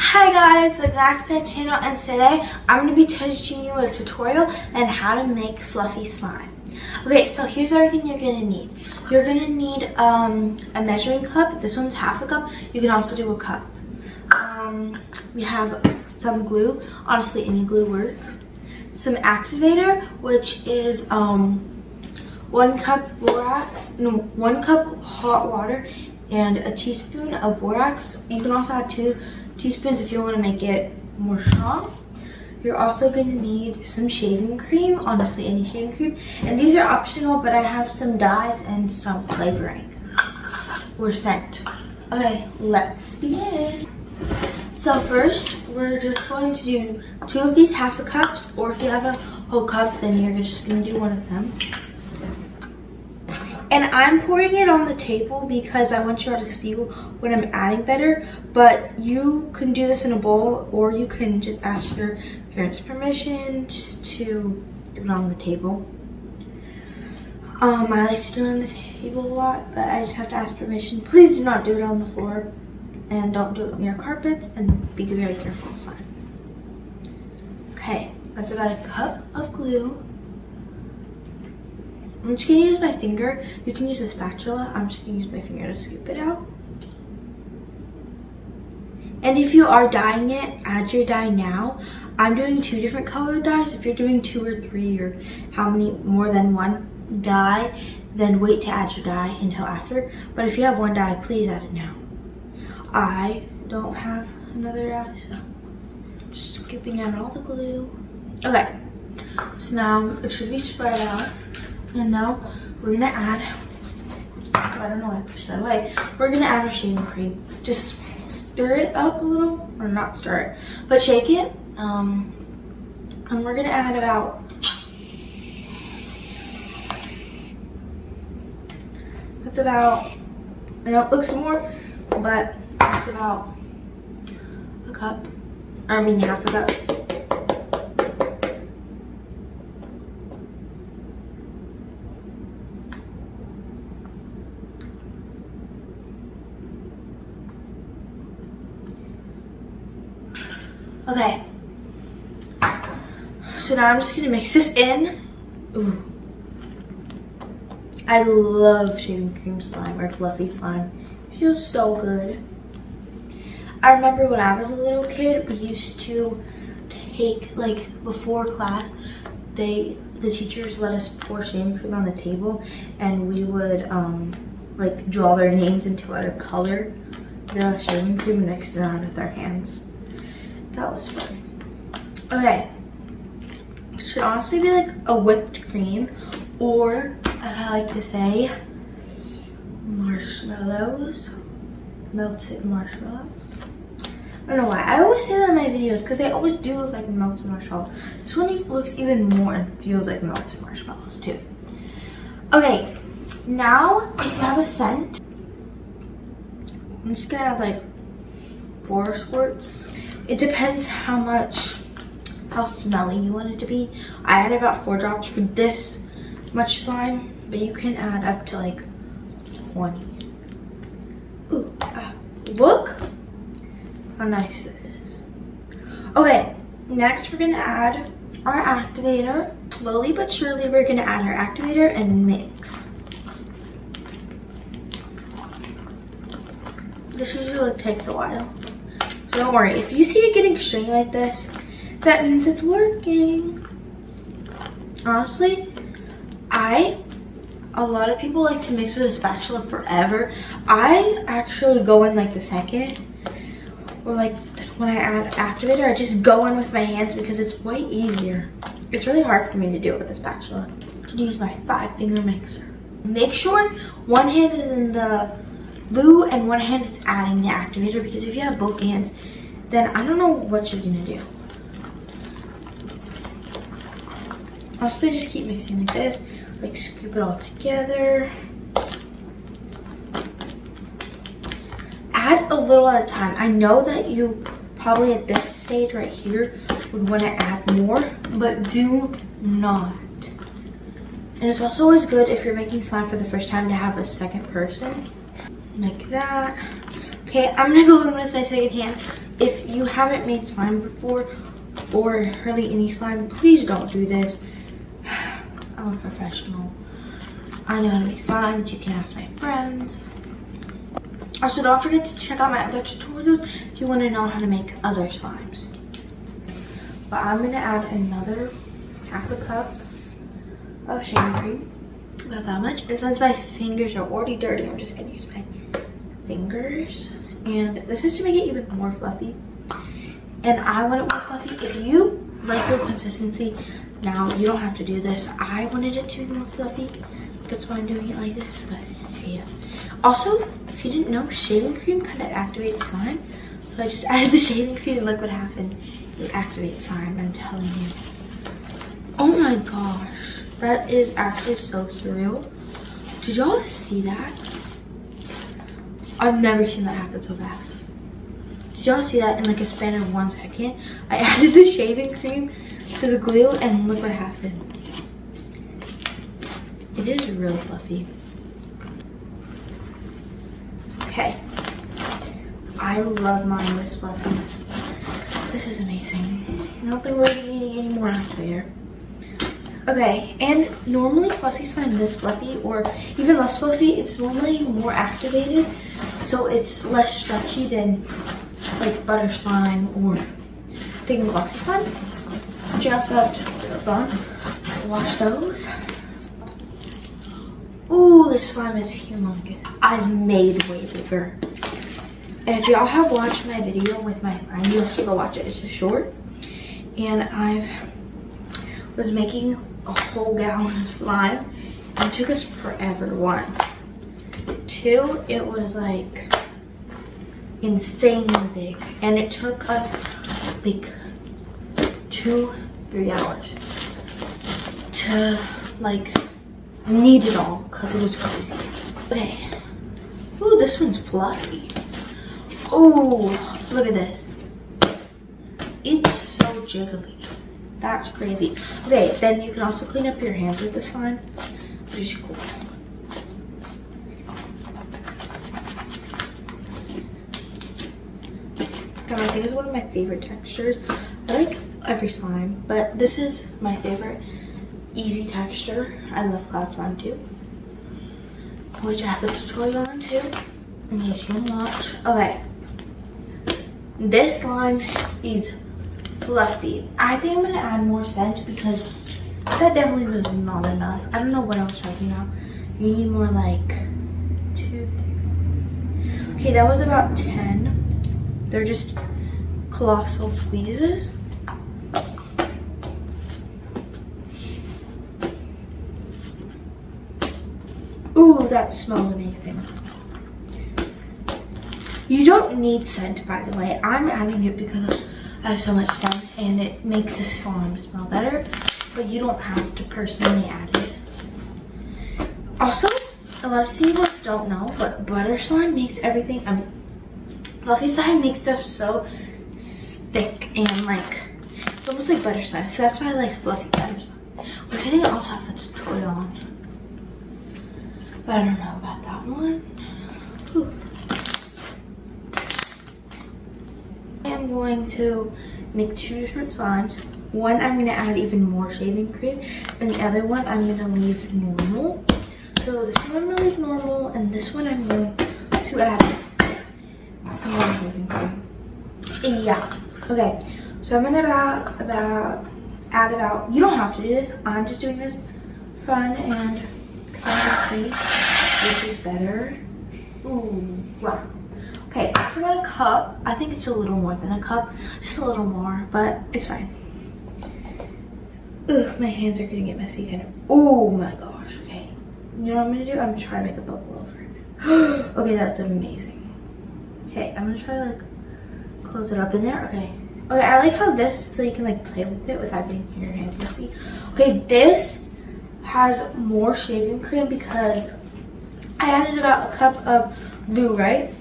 Hi guys, welcome back to my channel, and today I'm going to be teaching you a tutorial on how to make fluffy slime. Okay, so here's everything you're going to need. You're going to need a measuring cup. This one's half a cup. You can also do a cup. We have some glue. Honestly, any glue works. Some activator, which is 1 cup borax, no, 1 cup hot water, and a teaspoon of borax. You can also add 2 teaspoons if you want to make it more strong. You're also going to need some shaving cream, honestly any shaving cream, and these are optional, but I have some dyes and some flavoring or scent. Okay, let's begin. So first we're just going to do 2 of these half a cups, or if you have a whole cup then you're just going to do 1 of them. And I'm pouring it on the table because I want you all to see what I'm adding better. But you can do this in a bowl, or you can just ask your parents' permission to do it on the table. I like to do it on the table a lot, but I just have to ask permission. Please do not do it on the floor, and don't do it near carpets, and be very careful of slime. Okay, that's about a cup of glue. I'm just going to use my finger. You can use a spatula. I'm just going to use my finger to scoop it out. And if you are dyeing it, add your dye now. I'm doing 2 different colored dyes. If you're doing 2 or 3 or how many more than 1 dye, then wait to add your dye until after. But if you have 1 dye, please add it now. I don't have another dye, so just scooping out all the glue. Okay, so now it should be spread out. And now we're gonna add, I don't know why I pushed that away. We're gonna add our shaving cream. Just stir it up a little, or not stir it, but shake it. And we're gonna add about, that's about, I know it looks more, but it's about a cup, I mean half a cup. Okay, so now I'm just gonna mix this in. Ooh. I love shaving cream slime or fluffy slime. It feels so good. I remember when I was a little kid, we used to take, like, before class, the teachers let us pour shaving cream on the table, and we would like draw their names into a color, the shaving cream, and mix it around with our hands. That was fun. Okay, it should honestly be like a whipped cream, or as I like to say, marshmallows, melted marshmallows. I don't know why, I always say that in my videos because they always do look like melted marshmallows. This one looks even more and feels like melted marshmallows too. Okay, now if you have a scent, I'm just gonna add like 4 squirts. It depends how smelly you want it to be. I add about 4 drops for this much slime, but you can add up to like 20. Ooh, look how nice this is. Okay, next we're gonna add our activator. Slowly but surely we're gonna add our activator and mix. This usually takes a while. Don't worry, if you see it getting stringy like this, that means it's working. Honestly, a lot of people like to mix with a spatula forever. I actually go in like the second, or like when I add activator, I just go in with my hands because it's way easier. It's really hard for me to do it with a spatula. I should use my 5-finger mixer. Make sure 1 hand is in the glue and 1 hand is adding the activator, because if you have both hands, then I don't know what you're gonna do. Also, just keep mixing like this, like scoop it all together. Add a little at a time. I know that you probably at this stage right here would want to add more, but do not. And it's also always good if you're making slime for the first time to have a second person. Like that. Okay, I'm gonna go in with my second hand if you haven't made slime before or hardly any slime, please don't do this. I'm a professional. I know how to make slimes. You can ask my friends. Also, don't forget to check out my other tutorials if you want to know how to make other slimes. But I'm going to add another half a cup of shaving cream. Not that much. And since my fingers are already dirty, I'm just going to use my fingers. And this is to make it even more fluffy. And I want it more fluffy. If you like your consistency, now you don't have to do this. I wanted it to be more fluffy. That's why I'm doing it like this. But yeah. Also, if you didn't know, shaving cream kind of activates slime. So I just added the shaving cream and look what happened. It activates slime, I'm telling you. Oh my gosh. That is actually so surreal. Did y'all see that? I've never seen that happen so fast. Did y'all see that in like a span of 1 second? I added the shaving cream to the glue and look what happened. It is really fluffy. Okay. I love mine this fluffy. This is amazing. I don't think we're needing any more activator. Okay, and normally fluffy slime this fluffy or even less fluffy, it's normally more activated, so it's less stretchy than like butter slime or thick and glossy slime. Just have to put those on. So wash those. Ooh, this slime is humongous. I've made way bigger. If y'all have watched my video with my friend, you have to go watch it. It's a short. And I was making a whole gallon of slime. And it took us forever. 1. 2, it was like insanely big. And it took us like 2-3 hours to like knead it all because it was crazy. Okay. Ooh, this one's fluffy. Oh, look at this. It's so jiggly. That's crazy. Okay, then you can also clean up your hands with this slime, which is cool. So I think it's one of my favorite textures. I like every slime, but this is my favorite easy texture. I love cloud slime too, which I have a tutorial on too, in case you want to watch. Okay. This slime is fluffy. I think I'm going to add more scent because that definitely was not enough. I don't know what I was talking about. You need more like 2, 3. Okay, that was about 10. They're just colossal squeezes. Ooh, that smells amazing. You don't need scent, by the way. I'm adding it because I have so much scent and it makes the slime smell better, but you don't have to personally add it. Also, a lot of people don't know, but butter slime makes everything, fluffy slime makes stuff so thick and like, it's almost like butter slime. So that's why I like fluffy butter slime, which I think I also have a tutorial on. But I don't know about that one. Whew. I'm going to make 2 different slimes. One I'm going to add even more shaving cream, and the other one I'm going to leave normal. So this one I'm going to leave normal, and this one I'm going to add some more shaving cream. And yeah, okay. So I'm going to add about, you don't have to do this, I'm just doing this fun and see which is better. Ooh, wow. Okay, it's about a cup. I think it's a little more than a cup. Just a little more, but it's fine. Ugh, my hands are gonna get messy kind of. Oh my gosh, okay. You know what I'm gonna do? I'm gonna try to make a bubble over it. Okay, that's amazing. Okay, I'm gonna try to like close it up in there. Okay. Okay, I like how this, so you can like play with it without getting your hands messy. Okay, this has more shaving cream because I added about a cup of glue, right?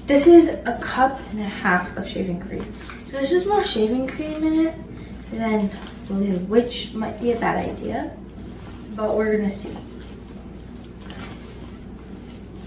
This is a cup and a half of shaving cream. So this is more shaving cream in it than glue, which might be a bad idea, but we're gonna see.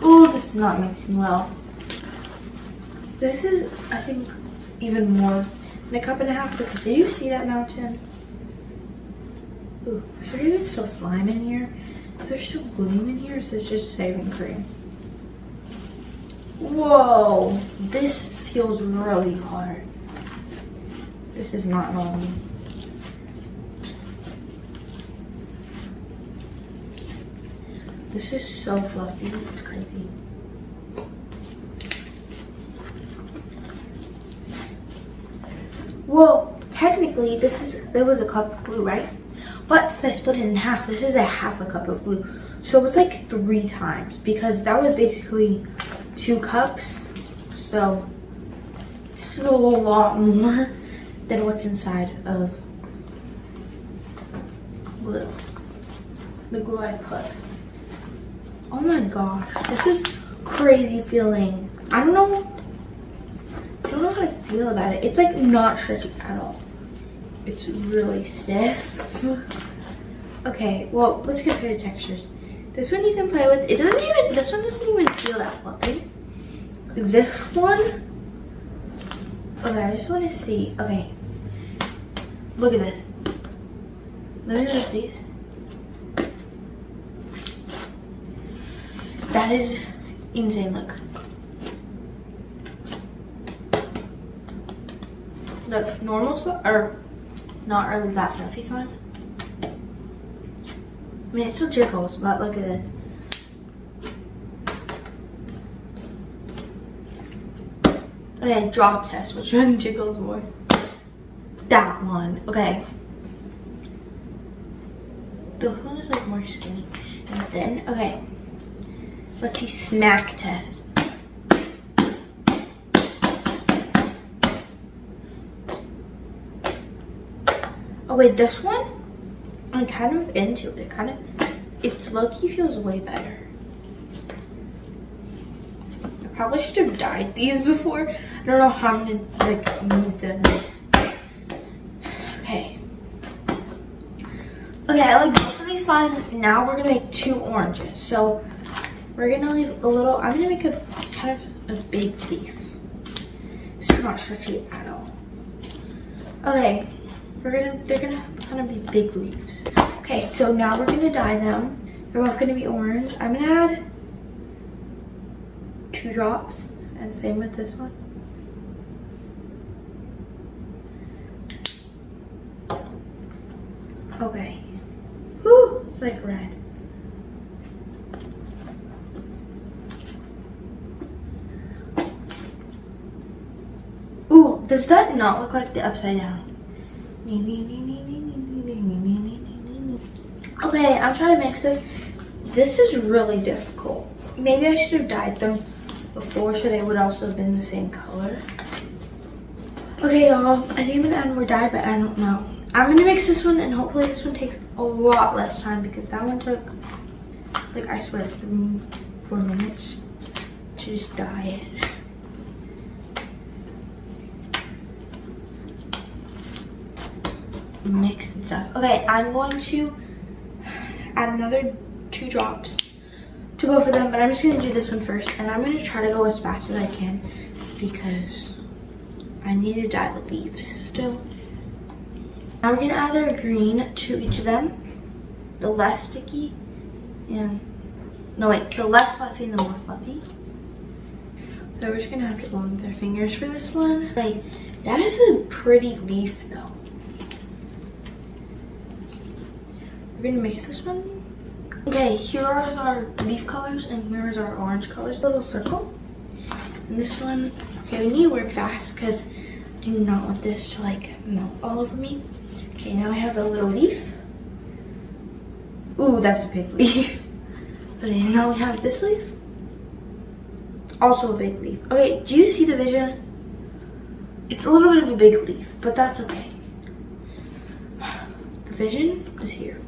Oh, this is not mixing well. This is, I think, even more than a cup and a half because do you see that mountain? Ooh, is there even still slime in here? Is there still gleam in here? Or is this just saving cream? Whoa, this feels really hard. This is not normal. This is so fluffy, it's crazy. Well, technically there was a cup of glue, right? But since I split it in half, this is a half a cup of glue. So it's like 3 times because that was basically 2 cups. So this is a lot more than what's inside of glue. The glue I put. Oh my gosh, this is crazy feeling. I don't know how to feel about it. It's like not stretchy at all. It's really stiff. Okay, well, let's compare the textures. This one you can play with. This one doesn't even feel that fluffy. This one, okay, I just want to see. Okay, look at this. Let me look at these. That is insane, look. Look, normal slime, or not really that fluffy slime. I mean, it still jiggles, but look at it. Okay, drop test. Which one jiggles more? That one. Okay. The one is like more skinny. And then, okay. Let's see, smack test. Oh wait, this one? I'm kind of into it. It's low-key feels way better. I probably should have dyed these before. I don't know how I'm gonna like move them. Okay. Okay, I like both of these slimes. Now we're gonna make 2 oranges. So we're gonna leave a little, I'm gonna make a kind of a big leaf. This is not stretchy at all. Okay, they're gonna kind of be big leaves. Okay, so now we're gonna dye them. They're both gonna be orange. I'm gonna add 2 drops, and same with this one. Okay. Whew, it's like red. Ooh, does that not look like the upside down? Okay, I'm trying to mix this. This is really difficult. Maybe I should have dyed them before so they would also have been the same color. Okay, y'all, I think I'm gonna add more dye, but I don't know. I'm gonna mix this one and hopefully this one takes a lot less time because that one took, like, I swear, 3-4 minutes to just dye it. Mix and stuff. Okay, I'm going to add another 2 drops to both of them, but I'm just gonna do this one first, and I'm gonna try to go as fast as I can because I need to dye the leaves still. Now we're gonna add our green to each of them, the less sticky and no wait, the less fluffy and the more fluffy. So we're just gonna have to go with our fingers for this one. Like, that is a pretty leaf though. We're gonna mix this one. Okay, here are our leaf colors and here is our orange colors. Little circle. And this one, okay, we need to work fast because I do not want this to like melt all over me. Okay, now I have the little leaf. Ooh, that's a big leaf. Okay, now we have this leaf. Also a big leaf. Okay, do you see the vision? It's a little bit of a big leaf, but that's okay. The vision is here.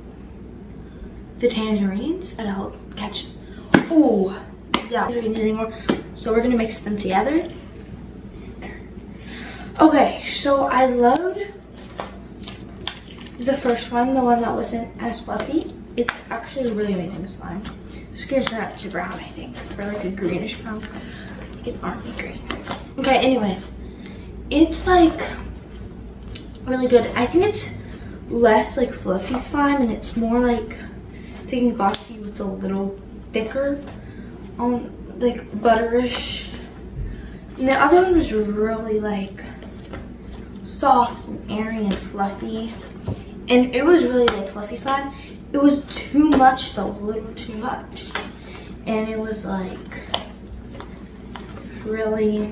The tangerines that'll help catch. Ooh, yeah, tangerines anymore. So we're gonna mix them together. Okay, so I loved the first one, the one that wasn't as fluffy. It's actually really amazing slime. Just gonna turn it to brown, I think, or like a greenish brown, like an army green. Okay, anyways, it's like really good. I think it's less like fluffy slime and it's more like thick and glossy with a little thicker like butterish. And the other one was really like soft and airy and fluffy, and it was really like fluffy slime. It was too much though, a little too much, and it was like really,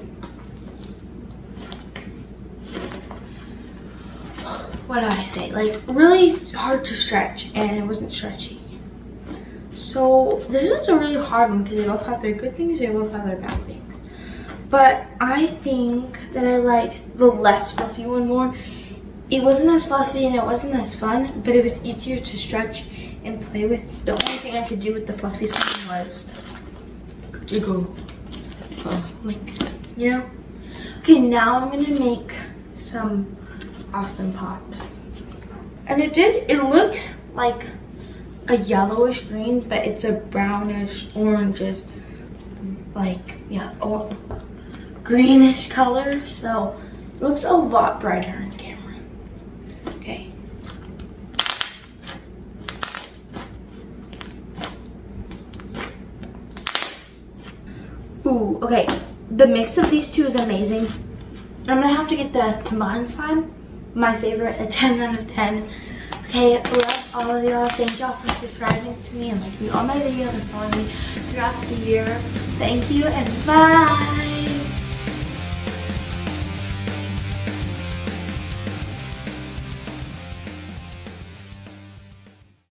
what do I say, like really hard to stretch, and it wasn't stretchy. So this one's a really hard one because they both have their good things, they both have their bad things. But I think that I like the less fluffy one more. It wasn't as fluffy and it wasn't as fun, but it was easier to stretch and play with. The only thing I could do with the fluffy slime was to go, like, you know? Okay, now I'm gonna make some awesome pops. And it looks like a yellowish green, but it's a brownish, orangish, like, yeah, or greenish color, so it looks a lot brighter on camera. Okay. Ooh, okay. The mix of these two is amazing. I'm gonna have to get the combined slime. My favorite, a 10 out of 10. Okay, love all of y'all. Thank y'all for subscribing to me and liking all my videos and following me throughout the year. Thank you and bye.